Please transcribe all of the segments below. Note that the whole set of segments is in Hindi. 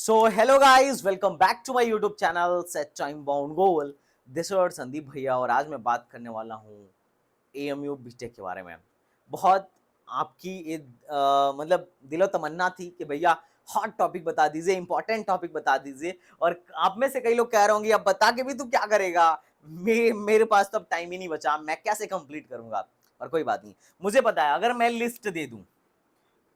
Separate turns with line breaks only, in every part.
So hello guys, welcome back to my YouTube channel Set Time Bound Goal. This is Sandeep भैया और आज मैं बात करने वाला हूँ AMU बीटेक के बारे में। बहुत आपकी मतलब दिलो तमन्ना थी कि भैया हॉट टॉपिक बता दीजिए, इंपॉर्टेंट टॉपिक बता दीजिए, और आप में से कई लोग कह रहे होंगे अब बता के भी तू क्या करेगा। मेरे पास तो अब टाइम ही नहीं बचा, मैं कैसे कंप्लीट करूंगा। और कोई बात नहीं, मुझे पता है अगर मैं लिस्ट दे दूं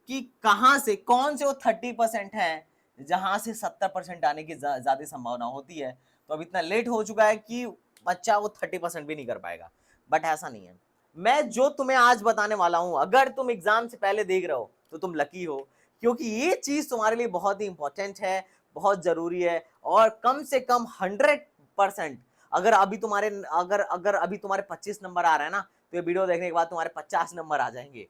कि कहां से कौन से वो 30% है जहां से 70% आने की ज्यादा संभावना होती है, तो अब इतना लेट हो चुका है कि बच्चा वो 30% भी नहीं कर पाएगा। बट ऐसा नहीं है। मैं जो तुम्हें आज बताने वाला हूं, अगर तुम एग्जाम से पहले देख रहे हो तो तुम लकी हो, क्योंकि ये चीज तुम्हारे लिए बहुत ही इंपॉर्टेंट है, बहुत जरूरी है। और कम से कम 100%, अगर अभी तुम्हारे अगर अगर अभी तुम्हारे 25 नंबर आ रहा है ना, तो ये वीडियो देखने के बाद तुम्हारे 50 नंबर आ जाएंगे।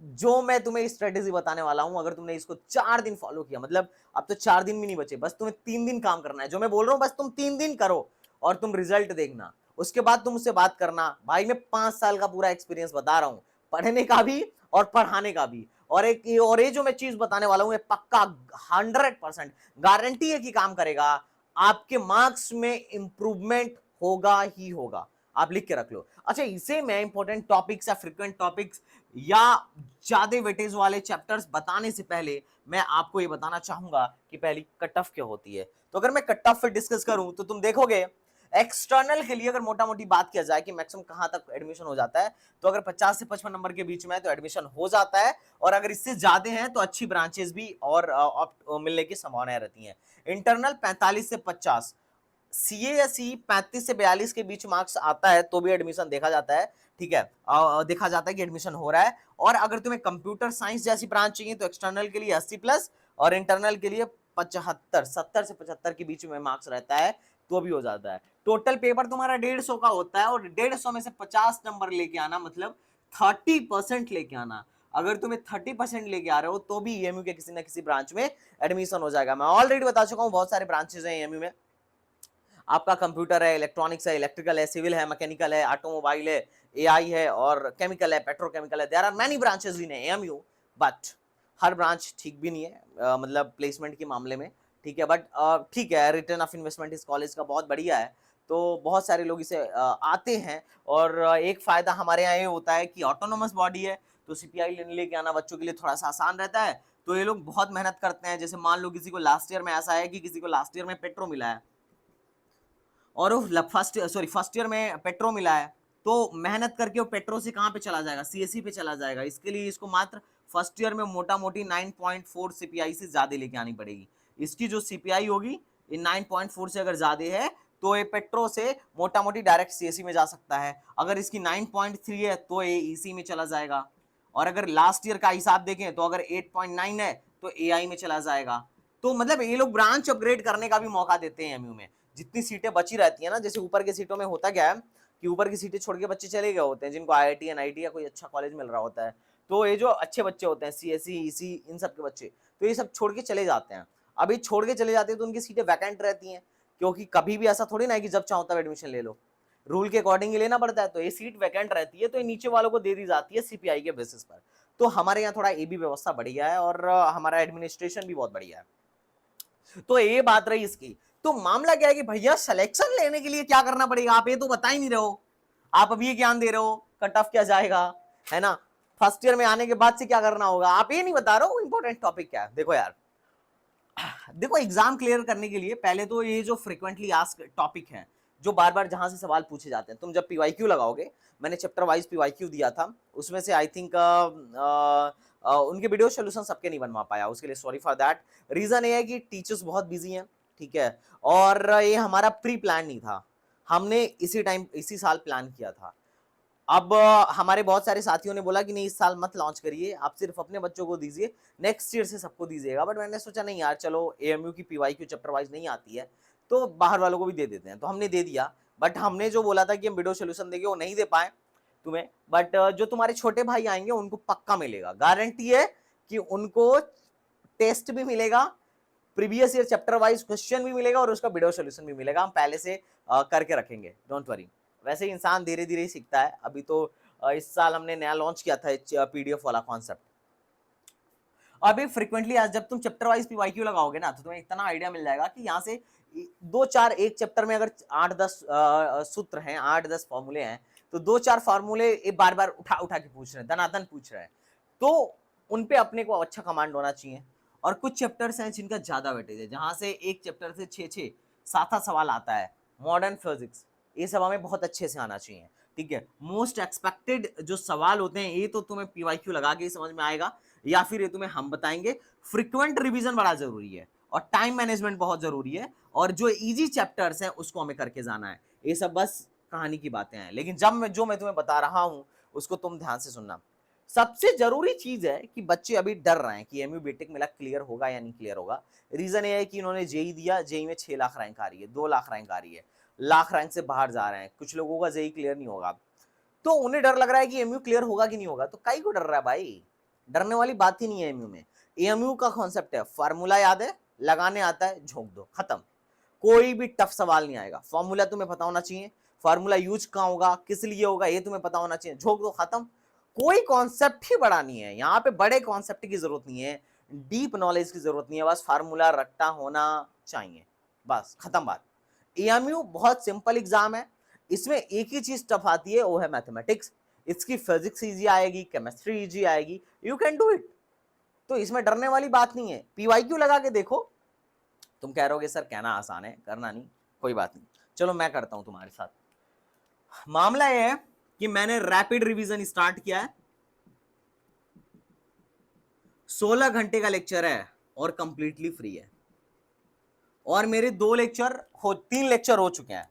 जो मैं तुम्हें स्ट्रेटेजी बताने वाला हूं, अगर तुमने इसको 4 दिन फॉलो किया, मतलब अब तो 4 दिन भी नहीं बचे, बस तुम्हें 3 दिन काम करना है। जो मैं बोल रहा हूं बस तुम 3 दिन करो और तुम रिजल्ट देखना। उसके बाद तुम मुझसे बात करना। भाई मैं 5 साल का पूरा एक्सपीरियंस बता रहा हूं, पढ़ने का भी और पढ़ाने का भी। और ये जो मैं चीज बताने वाला हूं, ये पक्का 100% गारंटी है कि काम करेगा। आपके मार्क्स में इंप्रूवमेंट होगा ही होगा। आप लिख के रख लो। अच्छा, इसे मैं इंपॉर्टेंट टॉपिक्स या फ्रीक्वेंट टॉपिक्स या ज्यादा वेटेज वाले चैप्टर्स बताने से पहले मैं आपको ये बताना चाहूंगा कि पहली कट ऑफ क्या होती है। तो अगर मैं कट ऑफ पे डिस्कस करूं तो तुम देखोगे एक्सटर्नल के लिए अगर मोटा मोटी बात किया जाए कि मैक्सिमम कहां तक एडमिशन हो जाता है, तो अगर 50 से 55 नंबर के बीच में है तो एडमिशन हो जाता है, और अगर इससे ज्यादा है तो अच्छी ब्रांचेस भी और मिलने की संभावनाएं रहती हैं। इंटरनल 45 से 50, सीए या सी 35 से 42 के बीच मार्क्स आता है तो भी एडमिशन देखा जाता है। ठीक है, देखा जाता है कि एडमिशन हो रहा है। और अगर तुम्हें कंप्यूटर साइंस जैसी ब्रांच चाहिए तो एक्सटर्नल के लिए 80+ और इंटरनल के लिए 75, 70 से 75 के बीच में मार्क्स रहता है तो भी हो जाता है। टोटल पेपर तुम्हारा 150 का होता है, और 150 में से 50 नंबर लेके आना मतलब 30% लेके आना। अगर तुम्हें 30% लेके आ रहे हो तो भी एएमयू के किसी ना किसी ब्रांच में एडमिशन हो जाएगा। मैं ऑलरेडी बता चुका हूं बहुत सारे ब्रांचेस हैं एएमयू में। आपका कंप्यूटर है, इलेक्ट्रॉनिक्स है, इलेक्ट्रिकल है, सिविल है, मैकेनिकल है, ऑटोमोबाइल है, एआई है, और केमिकल है, पेट्रोकेमिकल है। There are many branches in AMU, but हर ब्रांच ठीक भी नहीं है, मतलब प्लेसमेंट के मामले में। ठीक है, बट ठीक है, रिटर्न ऑफ इन्वेस्टमेंट इस कॉलेज का बहुत बढ़िया है, तो बहुत सारे लोग इसे आते हैं। और एक फायदा हमारे यहाँ ये होता है कि ऑटोनोमस बॉडी है, तो सीपीआई लेके आना बच्चों के लिए थोड़ा सा आसान रहता है। तो ये लोग बहुत मेहनत करते हैं। जैसे मान लो किसी को लास्ट ईयर में ऐसा है कि किसी को लास्ट ईयर में पेट्रो मिला है, और वो फर्स्ट ईयर में पेट्रो मिला है, तो मेहनत करके वो पेट्रो से कहाँ पे चला जाएगा, सीएससी पे चला जाएगा। इसके लिए इसको मात्र फर्स्ट ईयर में मोटा मोटी 9.4 सीपीआई से ज्यादा लेके आनी पड़ेगी। इसकी जो सीपीआई होगी ये 9.4 से अगर ज्यादा है तो ये पेट्रो से मोटा मोटी डायरेक्ट सीएससी में जा सकता है। अगर इसकी 9.3 है तो ये ईसी में चला जाएगा। और अगर लास्ट ईयर का हिसाब देखें तो अगर 8.9 है तो एआई में चला जाएगा। तो मतलब ये लोग ब्रांच अपग्रेड करने का भी मौका देते हैं एमयू में। जितनी सीटें बची रहती है ना, जैसे ऊपर की सीटों में होता क्या है कि ऊपर की सीटें छोड़ के बच्चे चले गए होते हैं जिनको आईआईटी एनआईटी या कोई अच्छा कॉलेज मिल रहा होता है। तो ये जो अच्छे बच्चे होते हैं सीएससी ईसी इन सब के बच्चे, तो ये सब छोड़ के चले जाते हैं। अभी छोड़ के चले जाते हैं तो उनकी सीटें वैकेंट रहती हैं, क्योंकि कभी भी ऐसा थोड़ी ना है कि जब चाहो तब एडमिशन ले लो, रूल के अकॉर्डिंग लेना पड़ता है। तो ये सीट वैकेंट रहती है तो ये नीचे वालों को दे दी जाती है सीपीआई के बेसिस पर। तो हमारे यहाँ थोड़ा ये भी व्यवस्था बढ़िया है, और हमारा एडमिनिस्ट्रेशन भी बहुत बढ़िया है। तो ये बात रही इसकी। तो मामला क्या है कि भैया सिलेक्शन लेने के लिए क्या करना पड़ेगा, आप ये तो बता ही नहीं रहे हो। आप अभी ज्ञान दे रहे हो कट ऑफ क्या जाएगा, है ना, फर्स्ट ईयर में आने के बाद से क्या करना होगा, आप ये नहीं बता रहे हो इंपॉर्टेंट टॉपिक क्या है। देखो यार, देखो एग्जाम क्लियर करने के लिए पहले तो ये जो फ्रिक्वेंटली आस्क टॉपिक है, जो बार बार जहां से सवाल पूछे जाते हैं, तुम जब पीवाईक्यू लगाओगे, मैंने चैप्टर वाइज पीवाईक्यू दिया था, उसमें से आई थिंक उनके वीडियो सोल्यूशन सबके नहीं बनवा पाया, उसके लिए सॉरी फॉर दैट। रीजन ये है कि टीचर्स बहुत बिजी हैं। ठीक है, और ये हमारा प्री प्लान नहीं था, हमने इसी साल प्लान किया था। अब हमारे बहुत सारे साथियों ने बोला कि नहीं इस साल मत लॉन्च करिए, आप सिर्फ अपने बच्चों को दीजिए, नेक्स्ट ईयर से सबको दीजिएगा। बट मैंने सोचा नहीं यार, चलो एएमयू की पीवाईक्यू चैप्टर वाइज नहीं आती है तो बाहर वालों को भी दे देते हैं, तो हमने दे दिया। बट हमने जो बोला था कि हम वीडियो सोल्यूशन देंगे वो नहीं दे पाए तुम्हें। बट जो तुम्हारे छोटे भाई आएंगे उनको पक्का मिलेगा, गारंटी है कि उनको टेस्ट भी मिलेगा, previous year chapter wise question भी मिलेगा, और उसका वीडियो सोल्यूशन भी मिलेगा। हम पहले से करके रखेंगे, डोंट वरी। वैसे इंसान धीरे धीरे ही सीखता है। अभी तो इस साल हमने नया लॉन्च किया था पीडीएफ वाला कॉन्सेप्ट। अभी फ्रिक्वेंटली आज जब तुम चैप्टर वाइज पीवाईक्यू लगाओगे ना तो तुम्हें इतना आइडिया मिल जाएगा कि यहाँ से दो चार, एक चैप्टर में अगर 8-10 सूत्र हैं, 8-10 फॉर्मूले हैं, तो 2-4 फॉर्मूले बार बार उठा उठा के पूछ रहे हैं, दनादन पूछ रहे हैं, तो उन पे अपने को अच्छा कमांड होना चाहिए। और कुछ चैप्टर्स हैं जिनका ज्यादा वेटेज है, जहां से एक चैप्टर से 6-6 7 सवाल आता है। मॉडर्न फिजिक्स, ये सब हमें बहुत अच्छे से आना चाहिए, ठीक है। मोस्ट एक्सपेक्टेड जो सवाल होते हैं ये तो तुम्हें पीवाईक्यू लगा के ही समझ में आएगा, या फिर ये तुम्हें हम बताएंगे। फ्रिक्वेंट रिवीजन बड़ा जरूरी है और टाइम मैनेजमेंट बहुत जरूरी है, और जो इजी चैप्टर्स हैं उसको हमें करके जाना है। ये सब बस कहानी की बातें हैं, लेकिन जब मैं तुम्हें बता रहा हूं उसको तुम ध्यान से सुनना। सबसे जरूरी चीज है कि बच्चे अभी डर रहे हैं कि एमयू बीटेक मेरा क्लियर होगा या नहीं क्लियर होगा। रीजन ये है कि इन्होंने जेई दिया, जेई में 6 लाख रैंक आ रही है, 2 लाख रैंक आ रही है, लाख रैंक से बाहर जा रहे हैं, कुछ लोगों का जेई क्लियर नहीं होगा, तो उन्हें डर लग रहा है कि एमयू क्लियर होगा कि नहीं होगा। तो काई को डर रहा है भाई, डरने वाली बात ही नहीं है एमयू में। एमयू का कॉन्सेप्ट है, फार्मूला याद है, लगाने आता है, झोंक दो, खत्म। कोई भी टफ सवाल नहीं आएगा, फॉर्मूला तुम्हें पता होना चाहिए, फार्मूला यूज कहां होगा, किस लिए होगा, ये तुम्हें पता होना चाहिए, झोंक दो, खत्म। कोई कॉन्सेप्ट ही बड़ा नहीं है यहाँ पे, बड़े कॉन्सेप्ट की जरूरत नहीं है, डीप नॉलेज की जरूरत नहीं है, बस फार्मूला रट्टा होना चाहिए, बस खत्म बात। एएमयू बहुत सिंपल एग्जाम है, इसमें एक ही चीज टफ आती है, वो है मैथमेटिक्स। इसकी फिजिक्स इजी आएगी, केमिस्ट्री इजी आएगी, यू कैन डू इट। तो इसमें डरने वाली बात नहीं है। पीवाईक्यू लगा के देखो, तुम कह रहोगे सर कहना आसान है, करना नहीं, कोई बात नहीं, चलो मैं करता हूं तुम्हारे साथ। मामला यह है कि मैंने रैपिड रिवीजन स्टार्ट किया है, 16 घंटे का लेक्चर है और कंप्लीटली फ्री है। और मेरे 3 लेक्चर हो चुके हैं,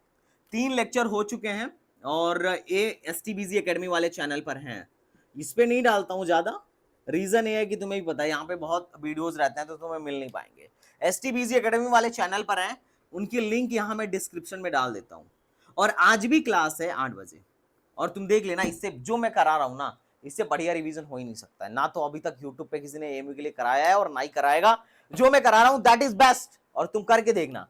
3 लेक्चर हो चुके हैं, और ये एसटीबीजी एकेडमी वाले चैनल पर हैं। इस पे नहीं डालता हूं ज्यादा, रीजन ये है कि तुम्हें भी पता है यहाँ पे बहुत वीडियोस रहते हैं तो तुम्हें मिल नहीं पाएंगे। एसटीबीजी एकेडमी वाले चैनल पर हैं, उनकी लिंक यहाँ मैं डिस्क्रिप्शन में डाल देता हूँ। और आज भी क्लास है 8 बजे, और तुम देख लेना, इससे जो मैं करा रहा हूँ ना, इससे बढ़िया रिवीजन हो ही नहीं सकता है। ना तो अभी तक यूट्यूब पे किसी ने एएमयू के लिए कराया है और ना ही कराएगा। जो मैं करा रहा हूँ दैट इज बेस्ट, और तुम करके देखना।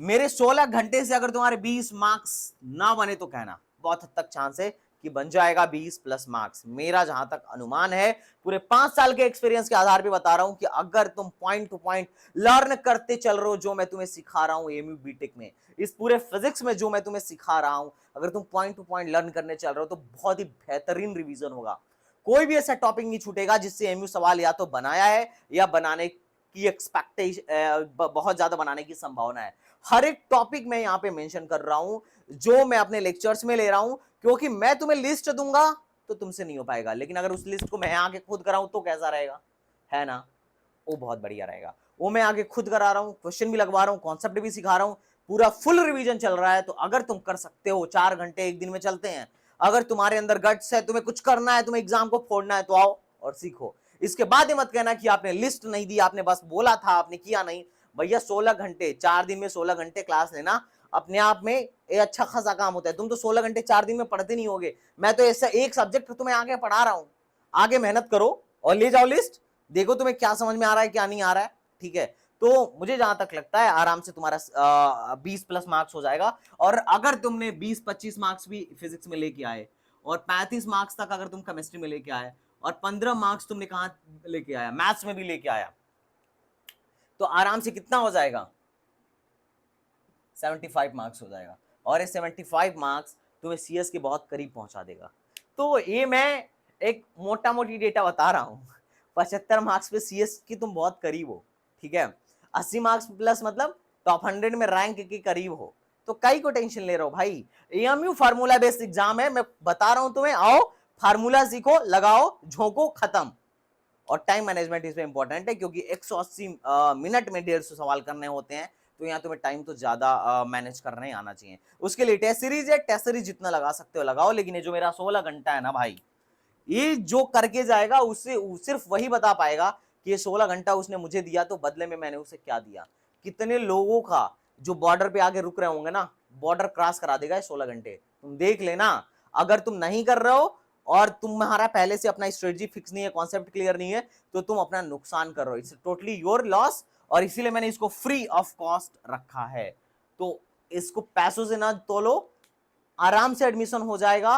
मेरे 16 घंटे से अगर तुम्हारे 20 मार्क्स ना बने तो कहना, बहुत हद तक चांस है कि बन जाएगा 20 प्लस मार्क्स। मेरा जहां तक अनुमान है, पूरे 5 साल के एक्सपीरियंस के आधार पे बता रहा हूं कि अगर तुम पॉइंट टू पॉइंट लर्न करते चल रहे हो, जो मैं तुम्हें सिखा रहा हूं एएमयू बीटेक में, इस पूरे फिजिक्स में जो मैं तुम्हें सिखा रहा हूं, अगर तुम पॉइंट टू पॉइंट लर्न करने चल रहे हो तो बहुत ही बेहतरीन रिवीजन होगा। कोई भी ऐसा टॉपिक नहीं छूटेगा जिससे एएमयू सवाल या तो बनाया है या बनाने की एक्सपेक्टेशन, बहुत ज्यादा बनाने की संभावना है। हर एक टॉपिक मैं यहाँ पे मेंशन कर रहा हूं जो मैं अपने लेक्चर्स में ले रहा हूं, क्योंकि मैं तुम्हें लिस्ट दूंगा तो तुमसे नहीं हो पाएगा, लेकिन अगर उस लिस्ट को मैं आके खुद कराऊं तो कैसा रहेगा, है ना, वो बहुत बढ़िया रहेगा। वो मैं आगे खुद करा रहा हूं, क्वेश्चन भी लगवा रहा हूं, कॉन्सेप्ट भी सिखा रहा हूं, पूरा फुल रिवीजन चल रहा है। तो अगर तुम कर सकते हो, 4 घंटे एक दिन में चलते हैं, अगर तुम्हारे अंदर गट्स है, तुम्हें कुछ करना है, तुम्हें एग्जाम को फोड़ना है, तो आओ और सीखो। इसके बाद ये मत कहना कि आपने लिस्ट नहीं दी, आपने बस बोला था, आपने किया नहीं। भैया 16 घंटे 4 दिन में 16 घंटे क्लास लेना अपने आप में एक अच्छा खासा काम होता है। तुम तो 16 घंटे 4 दिन में पढ़ते नहीं होगे, मैं तो ऐसा एक सब्जेक्ट तुम्हें आगे पढ़ा रहा हूं। आगे मेहनत करो और ले जाओ लिस्ट, देखो तुम्हें क्या समझ में आ रहा है, क्या नहीं आ रहा है, ठीक है। तो मुझे जहां तक लगता है आराम से तुम्हारा 20 प्लस मार्क्स हो जाएगा। और अगर तुमने 20-25 मार्क्स भी फिजिक्स में लेके आए, और 35 मार्क्स तक अगर तुम केमिस्ट्री में लेके आए, और 15 मार्क्स तुमने कहां लेके आया, मैथ्स में भी लेके आया, तो आराम से कितना हो जाएगा, 75 मार्क्स हो जाएगा। और ये 75 मार्क्स तुम्हें सीएस के बहुत करीब पहुंचा देगा। तो ये मैं एक मोटा मोटी डेटा बता रहा हूं, 75 मार्क्स पे सीएस की तुम बहुत करीब हो, ठीक है। 80 मार्क्स प्लस मतलब टॉप 100 में रैंक के करीब हो। तो कई को टेंशन ले रहे हो भाई, एएमयू फार्मूला बेस्ड एग्जाम है, मैं बता रहा हूं तुम्हें, आओ फार्मूला सीखो, लगाओ, झोंको, खत्म। और टाइम मैनेजमेंट इसमें इंपॉर्टेंट है, क्योंकि 180 मिनट में 150 सवाल करने होते हैं, तो यहाँ तुम्हें टाइम तो ज्यादा मैनेज करने आना चाहिए। उसके लिए टेस्ट सीरीज है, टेस्ट सीरीज जितना लगा सकते हो लगाओ, लेकिन ये जो मेरा 16 घंटा है ना भाई, ये जो करके जाएगा उससे सिर्फ वही बता पाएगा कि ये 16 घंटा उसने मुझे दिया तो बदले में मैंने उसे क्या दिया। कितने लोगों का जो बॉर्डर पे आगे रुक रहे होंगे ना, बॉर्डर क्रॉस करा देगा 16 घंटे, तुम देख लेना। अगर तुम नहीं कर रहे हो और तुम्हारा पहले से अपना स्ट्रेटजी फिक्स नहीं है, कॉन्सेप्ट क्लियर नहीं है, तो तुम अपना नुकसान कर रहे हो, इट्स टोटली योर लॉस। और इसीलिए मैंने इसको फ्री ऑफ कॉस्ट रखा है। तो इसको पैसों से ना तोलो, आराम से एडमिशन हो जाएगा।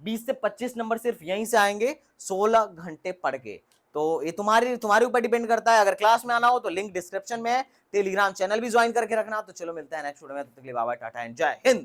20 से 25 नंबर सिर्फ यहीं से आएंगे, 16 घंटे पढ़ के। तो ये तुम्हारे ऊपर डिपेंड करता है। अगर क्लास में आना हो तो लिंक डिस्क्रिप्शन में है, टेलीग्राम चैनल भी ज्वाइन करके रखना। तो चलो मिलते हैं नेक्स्ट वीडियो में, तब तक के लिए बाय बाय, टाटा एंड जय हिंद।